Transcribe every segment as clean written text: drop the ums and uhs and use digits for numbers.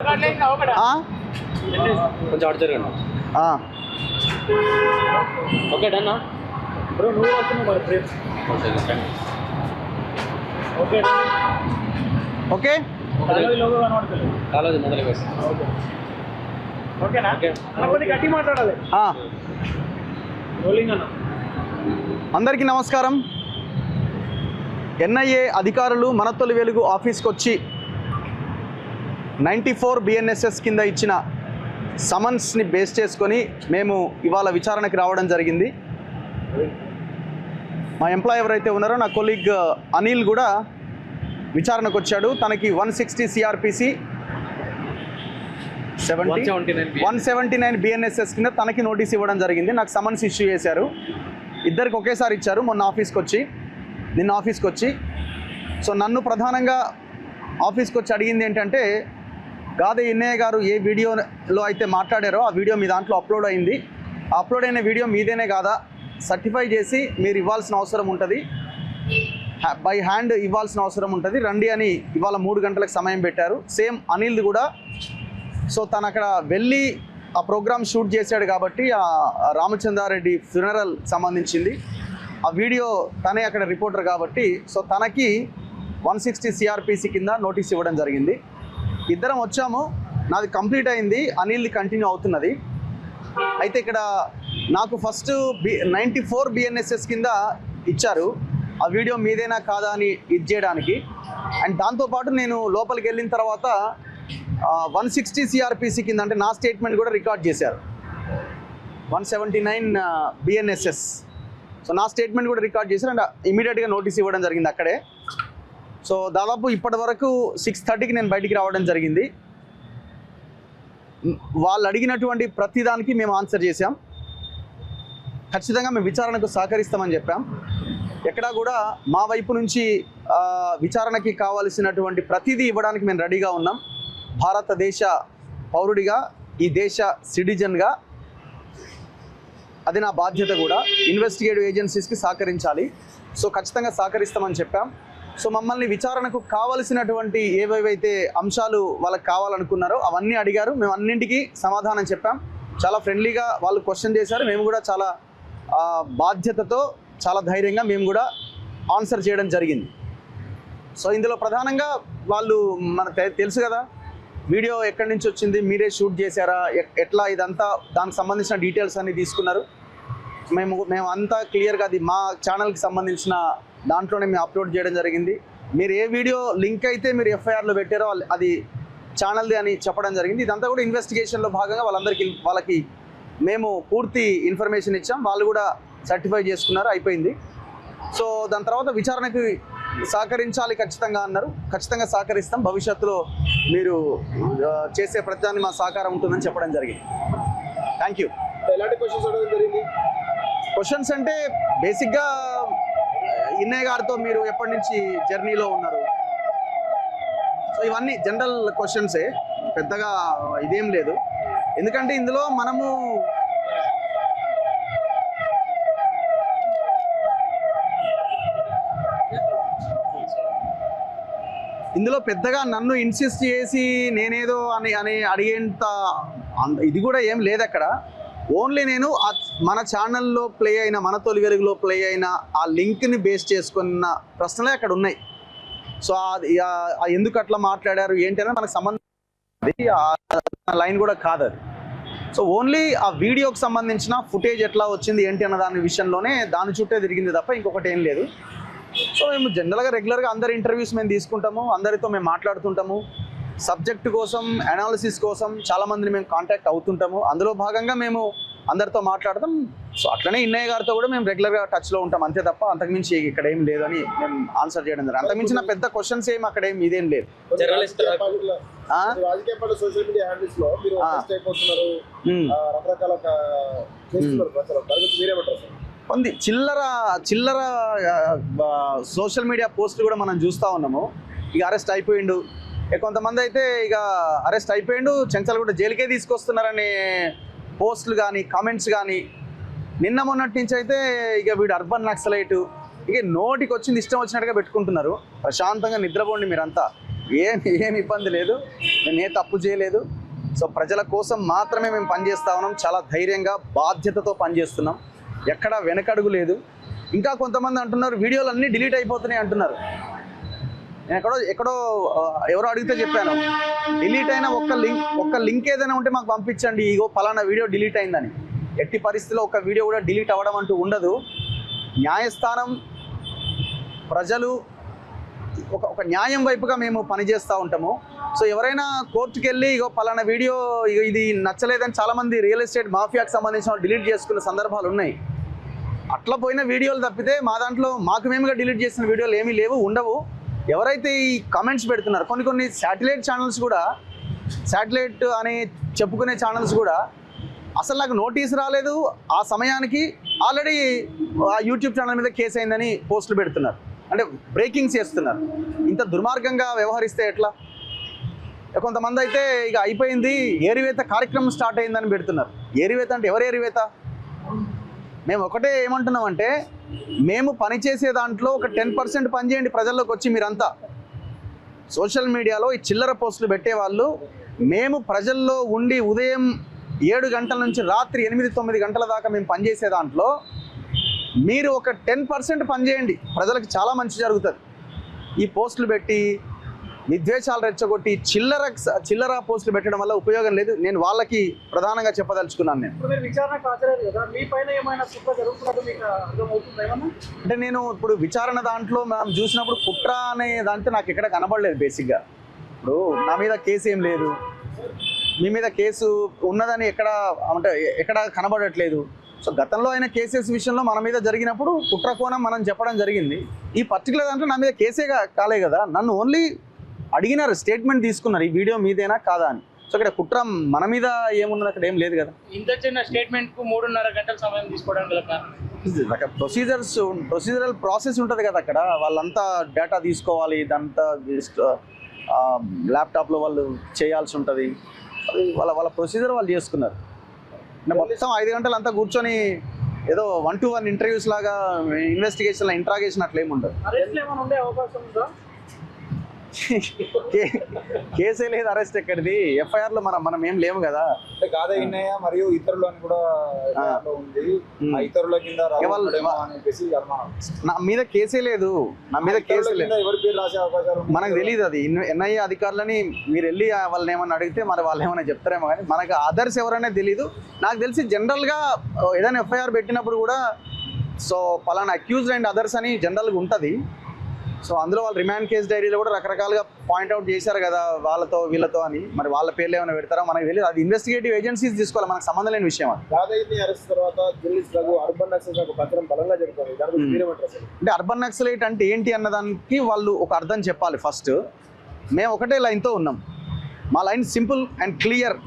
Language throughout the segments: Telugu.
కొంచెం అటు జరగండి. ఓకే డన్నా బ్రో, నువ్వు వస్తున్నావు మరి ప్రేమ్. ఓకే ఓకే కాలేజీ మొదలు వేస్తాం. ఓకేనా? కొద్దిగా గట్టి మాట్లాడాలి. రోలింగ్ అన్న. అందరికీ నమస్కారం. ఎన్ఐఏ అధికారులు మన తొలి వెలుగు ఆఫీస్కి వచ్చి 94 BNSS కింద ఇచ్చిన సమన్స్ని బేస్ చేసుకొని మేము ఇవాళ విచారణకి రావడం జరిగింది. మా ఎంప్లాయ్ ఎవరైతే ఉన్నారో నా కొలీగ్ అనిల్ కూడా విచారణకు వచ్చాడు. తనకి 160 CRPC 179 BNSS కింద తనకి నోటీస్ ఇవ్వడం జరిగింది. నాకు సమన్స్ ఇష్యూ చేశారు. ఇద్దరికి ఒకేసారి ఇచ్చారు. నిన్న ఆఫీస్కి వచ్చి సో నన్ను ప్రధానంగా ఆఫీస్కి వచ్చి అడిగింది ఏంటంటే, గాదే ఎన్ఐఏ గారు ఏ వీడియోలో అయితే మాట్లాడారో ఆ వీడియో మీ దాంట్లో అప్లోడ్ అయింది. అప్లోడ్ అయిన వీడియో మీదేనే కాదా, సర్టిఫై చేసి మీరు ఇవ్వాల్సిన అవసరం ఉంటుంది, బై హ్యాండ్ ఇవ్వాల్సిన అవసరం ఉంటుంది, రండి అని ఇవాళ 3 గంటలకు సమయం పెట్టారు. సేమ్ అనిల్ది కూడా. సో తను అక్కడ వెళ్ళి ఆ ప్రోగ్రామ్ షూట్ చేశాడు కాబట్టి ఆ రామచంద్రారెడ్డి ఫ్యూనరల్ సంబంధించింది ఆ వీడియో, తనే అక్కడ రిపోర్టర్ కాబట్టి సో తనకి 160 CRPC కింద నోటీస్ ఇవ్వడం జరిగింది. ఇద్దరం వచ్చాము. నాది కంప్లీట్ అయింది, అనిల్ది కంటిన్యూ అవుతున్నది. అయితే ఇక్కడ నాకు ఫస్ట్ 94 BNSS కింద ఇచ్చారు. ఆ వీడియో మీదేనా కాదా అని ఇది చేయడానికి. అండ్ దాంతోపాటు నేను లోపలికి వెళ్ళిన తర్వాత 160 CRPC కింద అంటే నా స్టేట్మెంట్ కూడా రికార్డ్ చేశారు. 179 BNSS. సో నా స్టేట్మెంట్ కూడా రికార్డ్ చేశారు అండ్ ఇమీడియట్గా నోటీస్ ఇవ్వడం జరిగింది అక్కడే. సో దాదాపు ఇప్పటి వరకు 6:30కి నేను బయటికి రావడం జరిగింది. వాళ్ళు అడిగినటువంటి ప్రతిదానికి మేము ఆన్సర్ చేశాం. ఖచ్చితంగా మేము విచారణకు సహకరిస్తామని చెప్పాం. ఎక్కడా కూడా మా వైపు నుంచి విచారణకి కావాల్సినటువంటి ప్రతిదీ ఇవ్వడానికి మేము రెడీగా ఉన్నాం. భారతదేశ పౌరుడిగా, ఈ దేశ సిటిజన్గా అది నా బాధ్యత కూడా. ఇన్వెస్టిగేటివ్ ఏజెన్సీస్కి సహకరించాలి. సో ఖచ్చితంగా సహకరిస్తామని చెప్పాం. సో మమ్మల్ని విచారణకు కావలసినటువంటి ఏవేవైతే అంశాలు వాళ్ళకి కావాలనుకున్నారో అవన్నీ అడిగారు. మేము అన్నింటికీ సమాధానం చెప్పాం. చాలా ఫ్రెండ్లీగా వాళ్ళు క్వశ్చన్ చేశారు. మేము కూడా చాలా బాధ్యతతో, చాలా ధైర్యంగా మేము కూడా ఆన్సర్ చేయడం జరిగింది. సో ఇందులో ప్రధానంగా వాళ్ళు మనకు తెలుసు కదా, వీడియో ఎక్కడి నుంచి వచ్చింది, మీరే షూట్ చేశారా, ఎట్లా, ఇదంతా దానికి సంబంధించిన డీటెయిల్స్ అన్నీ తీసుకున్నారు. మేము అంతా క్లియర్గా అది మా ఛానల్కి సంబంధించిన దాంట్లోనే మేము అప్లోడ్ చేయడం జరిగింది. మీరు ఏ వీడియో లింక్ అయితే మీరు FIRలో పెట్టారో అది ఛానల్ది అని చెప్పడం జరిగింది. ఇదంతా కూడా ఇన్వెస్టిగేషన్లో భాగంగా వాళ్ళకి మేము పూర్తి ఇన్ఫర్మేషన్ ఇచ్చాం. వాళ్ళు కూడా సర్టిఫై చేసుకున్నారు, అయిపోయింది. సో దాని తర్వాత విచారణకి సహకరించాలి ఖచ్చితంగా అన్నారు. ఖచ్చితంగా సహకరిస్తాం. భవిష్యత్తులో మీరు చేసే ప్రతిదాన్ని మా సహకారం ఉంటుందని చెప్పడం జరిగింది. Thank you. ఎలాంటి క్వశ్చన్స్ అడగడం జరిగింది? క్వశ్చన్స్ అంటే బేసిక్గా ఎన్ఐఏ గారితో మీరు ఎప్పటి నుంచి జర్నీలో ఉన్నారు, సో ఇవన్నీ జనరల్ క్వశ్చన్సే, పెద్దగా ఇదేం లేదు. ఎందుకంటే ఇందులో పెద్దగా నన్ను ఇన్సిస్ట్ చేసి నేనేదో అని అడిగేంత ఇది కూడా ఏం లేదు అక్కడ. ఓన్లీ నేను మన ఛానల్లో ప్లే అయిన, మన తొలి వెలుగులో ప్లే అయిన ఆ లింక్ని బేస్ చేసుకున్న ప్రశ్నలే అక్కడ ఉన్నాయి. సో ఎందుకు అట్లా మాట్లాడారు ఏంటి అనేది మనకు సంబంధం లైన్ కూడా కాదు అది. సో ఓన్లీ ఆ వీడియోకి సంబంధించిన ఫుటేజ్ ఎట్లా వచ్చింది ఏంటి అన్న దాని విషయంలోనే దాని చుట్టే తిరిగింది తప్ప ఇంకొకటి ఏం లేదు. సో మేము జనరల్గా రెగ్యులర్గా అందరి ఇంటర్వ్యూస్ మేము తీసుకుంటాము, అందరితో మేము మాట్లాడుతుంటాము. సబ్జెక్ట్ కోసం, అనాలిసిస్ కోసం చాలామందిని మేము కాంటాక్ట్ అవుతుంటాము. అందులో భాగంగా మేము అందరితో మాట్లాడతాం. సో అట్లనే ఎన్ఐఏ గారితో కూడా మేము రెగ్యులర్గా టచ్లో ఉంటాం, అంతే తప్ప అంతకుమించి ఇక్కడ ఏం లేదని మేము ఆన్సర్ చేయడం జరిగింది. అంతకుమించిన పెద్ద క్వశ్చన్స్ ఏం అక్కడ ఏం ఇదేం లేదు. సోషల్ మీడియా హ్యాండిల్స్ లో మీరు రకరకాల ఉంది చిల్లర సోషల్ మీడియా పోస్టులు కూడా మనం చూస్తూ ఉన్నాము. ఇక అరెస్ట్ అయిపోయిండు, కొంతమంది అయితే ఇక అరెస్ట్ అయిపోయిండు, చెంచల్ కూడా జైలుకే తీసుకొస్తున్నారనే పోస్టులు కానీ కామెంట్స్ కానీ, నిన్న మొన్నటి నుంచి అయితే ఇక వీడు అర్బన్ నక్సలైటు, ఇక నోటికి వచ్చింది ఇష్టం వచ్చినట్టుగా పెట్టుకుంటున్నారు. ప్రశాంతంగా నిద్రపోండి మీరంతా. ఏం ఇబ్బంది లేదు, మేము ఏ తప్పు చేయలేదు. సో ప్రజల కోసం మాత్రమే మేము పనిచేస్తా ఉన్నాం. చాలా ధైర్యంగా బాధ్యతతో పనిచేస్తున్నాం, ఎక్కడ వెనకడుగు లేదు. ఇంకా కొంతమంది అంటున్నారు వీడియోలు అన్నీ డిలీట్ అయిపోతున్నాయి అంటున్నారు. నేను ఎక్కడో ఎవరో అడిగితే చెప్పాను, డిలీట్ అయిన ఒక్క లింక్ ఏదైనా ఉంటే మాకు పంపించండి, ఇగో పలానా వీడియో డిలీట్ అయిందని. ఎట్టి పరిస్థితిలో ఒక వీడియో కూడా డిలీట్ అవ్వడం అంటూ ఉండదు. న్యాయస్థానం, ప్రజలు ఒక న్యాయం వైపుగా మేము పనిచేస్తూ ఉంటాము. సో ఎవరైనా కోర్టుకు వెళ్ళి ఇగో పలానా వీడియో ఇది నచ్చలేదని చాలామంది రియల్ ఎస్టేట్ మాఫియాకి సంబంధించిన డిలీట్ చేసుకున్న సందర్భాలు ఉన్నాయి. అట్లా పోయిన వీడియోలు తప్పితే మా దాంట్లో మాకు మేముగా డిలీట్ చేసిన వీడియోలు ఏమీ లేవు, ఉండవు. ఎవరైతే ఈ కామెంట్స్ పెడుతున్నారు, కొన్ని శాటిలైట్ ఛానల్స్ కూడా, శాటిలైట్ అని చెప్పుకునే ఛానల్స్ కూడా అసలు నాకు నోటీస్ రాలేదు, ఆ సమయానికి ఆల్రెడీ ఆ యూట్యూబ్ ఛానల్ మీద కేసు అయిందని పోస్టులు పెడుతున్నారు, అంటే బ్రేకింగ్స్ చేస్తున్నారు. ఇంత దుర్మార్గంగా వ్యవహరిస్తే ఎట్లా? కొంతమంది అయితే ఇక అయిపోయింది, ఏరివేత కార్యక్రమం స్టార్ట్ అయిందని పెడుతున్నారు. ఏరివేత అంటే ఎవరు ఏరివేత? మేము ఒకటే ఏమంటున్నామంటే, మేము పనిచేసే దాంట్లో ఒక 10% పనిచేయండి ప్రజల్లోకి వచ్చి. మీరంతా సోషల్ మీడియాలో ఈ చిల్లర పోస్టులు పెట్టేవాళ్ళు, మేము ప్రజల్లో ఉండి ఉదయం 7 గంటల నుంచి రాత్రి 8-9 గంటల దాకా మేము పనిచేసే దాంట్లో మీరు ఒక 10% పనిచేయండి, ప్రజలకు చాలా మంచి జరుగుతుంది. ఈ పోస్టులు పెట్టి విద్వేషాలు రెచ్చగొట్టి చిల్లర పోస్టులు పెట్టడం వల్ల ఉపయోగం లేదు. నేను వాళ్ళకి ప్రధానంగా చెప్పదలుచుకున్నాను. అంటే నేను ఇప్పుడు విచారణ దాంట్లో మనం చూసినప్పుడు కుట్ర అనే దాంట్లో నాకు ఎక్కడ కనబడలేదు. బేసిక్గా ఇప్పుడు నా మీద కేసు ఏం లేదు, మీ మీద కేసు ఉన్నదని ఎక్కడ కనబడట్లేదు. సో గతంలో అయిన కేసెస్ విషయంలో మన మీద జరిగినప్పుడు కుట్ర కోణం మనం చెప్పడం జరిగింది. ఈ పర్టికులర్ దాంట్లో నా మీద కేసే కాలే కదా, నన్ను ఓన్లీ అడిగినారు, స్టేట్మెంట్ తీసుకున్నారు ఈ వీడియో మీదేనా కాదా అని. సో ఇక్కడ కుట్ర మన మీద ఏమున్నది, అక్కడ ఏం లేదు కదా. ఇంత చిన్న స్టేట్మెంట్కు 3.5 గంటల సమయం తీసుకోవడానికి ప్రొసీజరల్ ప్రాసెస్ ఉంటుంది కదా అక్కడ. వాళ్ళంతా డేటా తీసుకోవాలి, ఇదంతా ల్యాప్టాప్లో వాళ్ళు చేయాల్సి ఉంటుంది. అది వాళ్ళ ప్రొసీజర్ వాళ్ళు చేసుకున్నారు. మొత్తం 5 గంటలు అంతా కూర్చొని ఏదో 1-to-1 ఇంటర్వ్యూస్ లాగా ఇన్వెస్టిగేషన్ ఇంట్రాగేషన్ అట్లా ఏమి ఉండదు. కేసే లేదు, అరెస్ట్ ఎక్కడిది, ఎఫ్ఐఆర్ లో మనం ఏం లేము కదా. కాదా ఇన్నయ్య మరియు ఇతరులు అని కూడా ఉంది, ఇతరుల కింద నా మీద కేసే లేదు, నా మీద కేసే లేదు, ఎవరి పేరు రాసే అవకాశాలు మనకు తెలియదు. అది ఎన్ఐఏ అధికారులని మీరు వెళ్ళి వాళ్ళని ఏమన్నా అడిగితే మరి వాళ్ళు ఏమైనా చెప్తారేమో, కానీ మనకు అదర్స్ ఎవరైనా తెలీదు. నాకు తెలిసి జనరల్గా ఏదైనా ఎఫ్ఐఆర్ పెట్టినప్పుడు కూడా సో పలానా అక్యూజ్డ్ అండ్ అదర్స్ అని జనరల్గా ఉంటుంది. సో అందులో వాళ్ళు రిమాండ్ కేసు డైరీలో కూడా రకరకాలుగా పాయింట్అవుట్ చేశారు కదా, వాళ్ళతో వీళ్ళతో అని. మరి వాళ్ళ పేర్లు ఏమైనా పెడతారో మనకు తెలియదు, అది ఇన్వెస్టిగేటివ్ ఏజెన్సీస్ తీసుకోవాలి, మనకు సంబంధం లేని విషయం. అంటే అర్బన్ నక్సలైట్ అంటే ఏంటి అన్నదానికి వాళ్ళు ఒక అర్థం చెప్పాలి ఫస్ట్. మేము ఒకటే లైన్తో ఉన్నాం, మా లైన్ సింపుల్ అండ్ క్లియర్.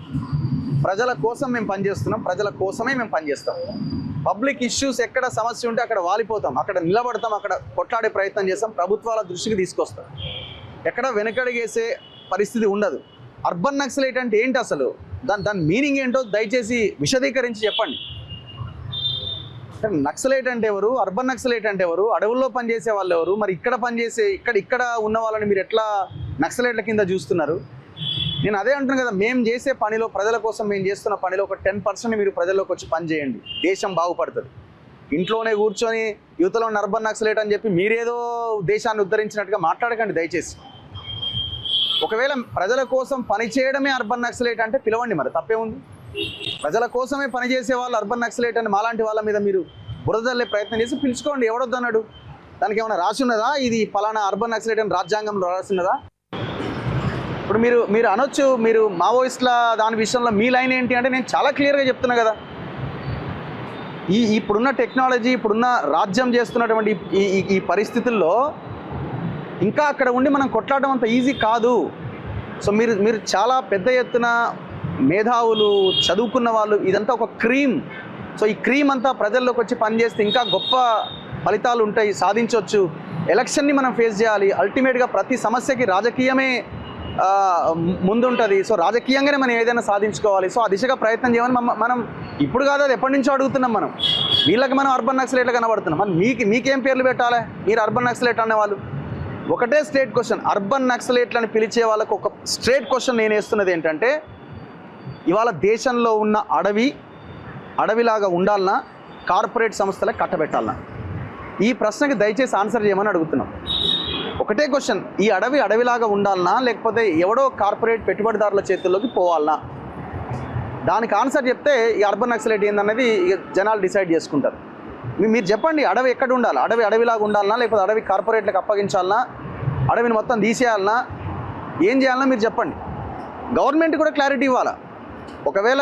ప్రజల కోసం మేము పనిచేస్తున్నాం, ప్రజల కోసమే మేము పనిచేస్తాం. పబ్లిక్ ఇష్యూస్ ఎక్కడ సమస్య ఉంటే అక్కడ వాలిపోతాం, అక్కడ నిలబడతాం, అక్కడ కొట్లాడే ప్రయత్నం చేస్తాం, ప్రభుత్వాల దృష్టికి తీసుకొస్తాం. ఎక్కడ వెనకడిగేసే పరిస్థితి ఉండదు. అర్బన్ నక్సలైట్ అంటే ఏంటి అసలు, దాని మీనింగ్ ఏంటో దయచేసి విశదీకరించి చెప్పండి. నక్సలైట్ అంటే ఎవరు, అర్బన్ నక్సలైట్ అంటే ఎవరు, అడవుల్లో పనిచేసే వాళ్ళు ఎవరు, మరి ఇక్కడ పనిచేసే ఇక్కడ ఉన్న వాళ్ళని మీరు ఎట్లా నక్సలైట్ల కింద చూస్తున్నారు? నేను అదే అంటున్నాను కదా, మేము చేసే పనిలో, ప్రజల కోసం మేము చేస్తున్న పనిలో ఒక 10% మీరు ప్రజల్లోకి వచ్చి పని చేయండి, దేశం బాగుపడుతుంది. ఇంట్లోనే కూర్చొని యువతలో అర్బన్ నక్సలైట్ అని చెప్పి మీరేదో దేశాన్ని ఉద్ధరించినట్టుగా మాట్లాడకండి దయచేసి. ఒకవేళ ప్రజల కోసం పని చేయడమే అర్బన్ నక్సలైట్ అంటే పిలవండి, మరి తప్పేముంది? ప్రజల కోసమే పనిచేసే వాళ్ళు అర్బన్ నక్సలైట్ అని మాలాంటి వాళ్ళ మీద మీరు బురదల్లే ప్రయత్నం చేసి పిలుచుకోండి. ఎవడొద్దన్నాడు? దానికి ఏమైనా రాసి ఉన్నదా, ఇది పలానా అర్బన్ నక్సలైట్ అని రాజ్యాంగంలో రాసి ఉన్నదా? ఇప్పుడు మీరు అనొచ్చు, మీరు మావోయిస్టుల దాని విషయంలో మీ లైన్ ఏంటి అంటే, నేను చాలా క్లియర్గా చెప్తున్నా కదా, ఇప్పుడున్న టెక్నాలజీ, ఇప్పుడున్న రాజ్యం చేస్తున్నటువంటి ఈ పరిస్థితుల్లో ఇంకా అక్కడ ఉండి మనం కొట్లాడడం అంత ఈజీ కాదు. సో మీరు చాలా పెద్ద ఎత్తున మేధావులు, చదువుకున్న వాళ్ళు, ఇదంతా ఒక క్రీమ్. సో ఈ క్రీమ్ అంతా ప్రజల్లోకి వచ్చి పనిచేస్తే ఇంకా గొప్ప ఫలితాలు ఉంటాయి, సాధించవచ్చు. ఎలక్షన్ని మనం ఫేస్ చేయాలి. అల్టిమేట్గా ప్రతి సమస్యకి రాజకీయమే ముందుంటుంది. సో రాజకీయంగానే మనం ఏదైనా సాధించుకోవాలి. సో ఆ దిశగా ప్రయత్నం చేయమని మనం ఇప్పుడు కాదు, అది ఎప్పటి నుంచో అడుగుతున్నాం. మనం వీళ్ళకి మనం అర్బన్ నక్సలైట్లు కనబడుతున్నాం. మరి మీకేం పేర్లు పెట్టాలి? మీరు అర్బన్ నక్సలైట్ అనేవాళ్ళు ఒకటే స్ట్రేట్ క్వశ్చన్, అర్బన్ నక్సలైట్లని పిలిచే వాళ్ళకు ఒక స్ట్రేట్ క్వశ్చన్ నేను వేస్తున్నది ఏంటంటే, ఇవాళ దేశంలో ఉన్న అడవిలాగా ఉండాలన్నా కార్పొరేట్ సంస్థలకు కట్టబెట్టాలన్నా? ఈ ప్రశ్నకి దయచేసి ఆన్సర్ చేయమని అడుగుతున్నాం. ఒకటే క్వశ్చన్, ఈ అడవిలాగా ఉండాలన్నా లేకపోతే ఎవడో కార్పొరేట్ పెట్టుబడిదారుల చేతుల్లోకి పోవాలన్నా? దానికి ఆన్సర్ చెప్తే ఈ అర్బన్ నక్సలైట్ ఏందన్నది ఇక జనాలు డిసైడ్ చేసుకుంటారు. మీరు చెప్పండి, అడవి ఎక్కడ ఉండాలి? అడవిలాగా ఉండాలన్నా లేకపోతే అడవి కార్పొరేట్లకు అప్పగించాలన్నా, అడవిని మొత్తం తీసేయాలన్నా, ఏం చేయాలన్నా మీరు చెప్పండి. గవర్నమెంట్ కూడా క్లారిటీ ఇవ్వాలా. ఒకవేళ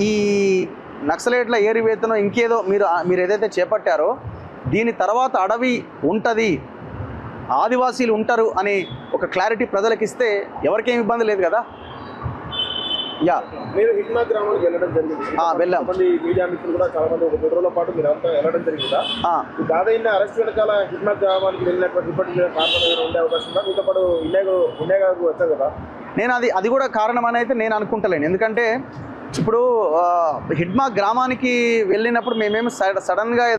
ఈ నక్సలైట్ల ఏరివేతనో ఇంకేదో మీరు ఏదైతే చేపట్టారో దీని తర్వాత అడవి ఉంటుంది, ఆదివాసీలు ఉంటారు అని ఒక క్లారిటీ ప్రజలకు ఇస్తే ఎవరికేం ఇబ్బంది లేదు కదా. యా, మీరు హిట్మా గ్రామానికి వెళ్ళడం జరిగింది. వెళ్ళాం. మంది మీడియా మిత్రులు కూడా చాలా మంది ఒక 3 రోజుల పాటు మీరు అంతా వెళ్ళడం జరిగిందా? ఈ దాదాపు అరెస్ట్ వెనకాల హిట్మా గ్రామానికి వెళ్ళినటువంటి ఇప్పటికీ కారణం ఏమైనా ఉండే అవకాశం ఉందా? మీతో పాటు ఇన్నేగాకు వచ్చారు కదా. నేను అది కూడా కారణం అని అయితే నేను అనుకుంటలేను. ఎందుకంటే ఇప్పుడు హిట్మా గ్రామానికి వెళ్ళినప్పుడు మేమేమి సడన్గా